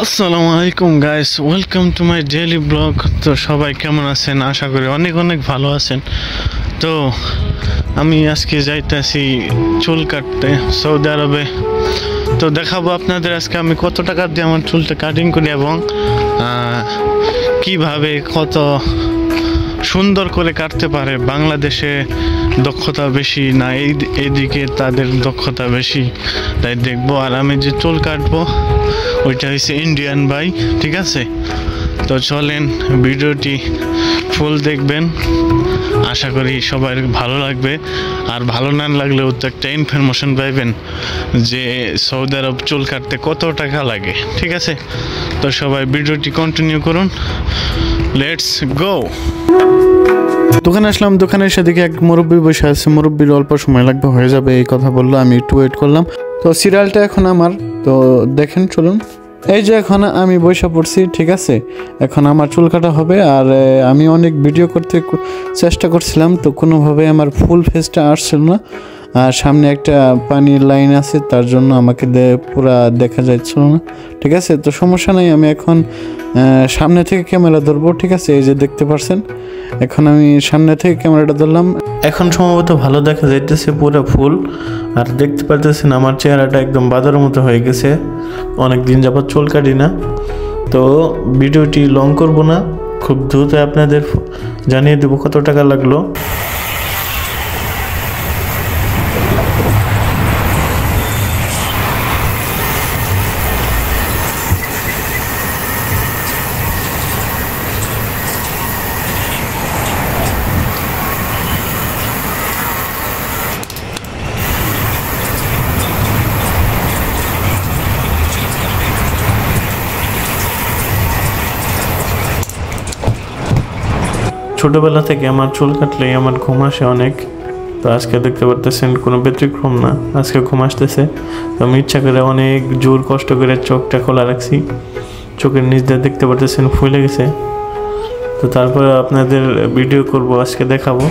আসসালামু আলাইকুম guys, welcome to my daily blog. তো সবাই কেমন আছেন? আশা করি অনেক অনেক ভালো আছেন। তো আমি আজকে যাইতেছি চুল কাটতে সৌদি আরবে। তো দেখাবো আপনাদের আজকে আমি কত টাকা দিয়ে আমার চুলটা কাটিং করি এবং কিভাবে কত সুন্দর করে কাটতে পারে। বাংলাদেশে দক্ষতা বেশি না এইদিকে তাদের দক্ষতা বেশি, তাই দেখবো। আর আমি যে চুল কাটবো ওইটা হচ্ছে ইন্ডিয়ান ভাই, ঠিক আছে? তো চলেন ভিডিওটি ফুল দেখবেন, আশা করি সবার ভালো লাগবে। আর ভালো না লাগলেও তো একটা ইনফরমেশন পাইবেন যে সৌদি আরব চুল কাটতে কত টাকা লাগে, ঠিক আছে? তো সবাই ভিডিওটি কন্টিনিউ করুন, লেটস গো। দোকানে আসলাম, দোকানে এসে দেখি এক মুরব্বী বসে আছে। মুরব্বীর অল্প সময় লাগবে, হয়ে যাবে এই কথা বললো। আমি একটু ওয়েট করলাম। তো সিরিয়ালটা এখন আমার, তো দেখেন চলুন। এই যে এখন আমি বসে পড়ছি, ঠিক আছে? এখন আমার চুল কাটা হবে। আর আমি অনেক ভিডিও করতে চেষ্টা করছিলাম, তো কোনোভাবে আমার ফুল ফেসটা আসছিল না। আর সামনে একটা পানির লাইন আছে, তার জন্য আমাকে পুরা দেখা যাচ্ছিল না, ঠিক আছে? তো সমস্যা নাই, আমি এখন সামনে থেকে ক্যামেরা ধরবো, ঠিক আছে? এই যে দেখতে পাচ্ছেন, এখন আমি সামনে থেকে ক্যামেরাটা ধরলাম। এখন সম্ভবত ভালো দেখা যাইতেছে পুরো ফুল। আর দেখতে পারতেছেন আমার চেহারাটা একদম বাঁদরের মতো হয়ে গেছে, অনেক দিন যাবত চুল কাটি না। তো ভিডিওটি লং করব না, খুব দ্রুত আপনাদের জানিয়ে দেবো কত টাকা লাগলো। ছোটোবেলা থেকে আমার চুল কাটলেই আমার ঘুম আসে অনেক। তো আজকে দেখতে পারতেছেন কোনো ব্যতিক্রম না, আজকে ঘুম আসতেছে। তো আমি ইচ্ছা করে অনেক জোর কষ্ট করে চোখটা খোলা রাখছি, চোখের নিচ দিয়ে দেখতে পারতেছেন ফুলে গেছে। তো তারপরে আপনাদের ভিডিও করব, আজকে দেখাবো।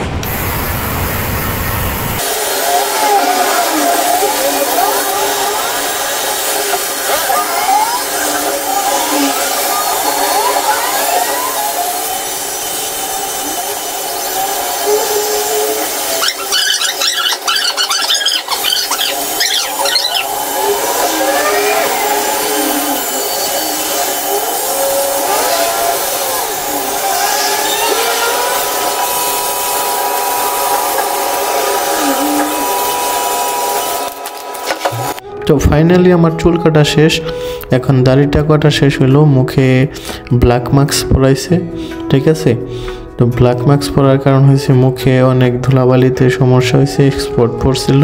তো ফাইনালি আমার চুল কাটা শেষ, এখন দাড়িটা কাটা শেষ হলো। মুখে ব্ল্যাক মাস্ক পরাইছে, ঠিক আছে? তো ব্ল্যাক মাস্ক পরার কারণ হয়েছে মুখে অনেক ধুলাবালিতে সমস্যা হয়েছে, এক্সপোর্ট পড়ছিল,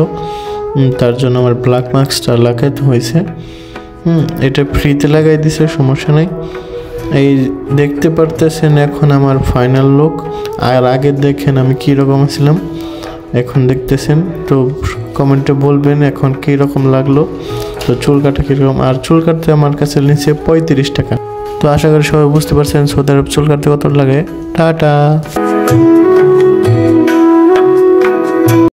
তার জন্য আমার ব্ল্যাক মাস্কটা লাগাতে হয়েছে। এটা ফ্রিতে লাগাই দিছে, সমস্যা নাই। এই দেখতে পারতেছেন এখন আমার ফাইনাল লুক। আর আগে দেখেন আমি কীরকম ছিলাম, এখন দেখতেছেন। তো কমেন্টে বলবেন এখন কীরকম লাগলো, তো চুল কাটা কীরকম। আর চুল কাটতে আমার কাছে নিচ্ছে 35 টাকা। তো আশা করি সবাই বুঝতে পারছেন সৌদি আরব চুল কাটতে কত লাগে। টাটা।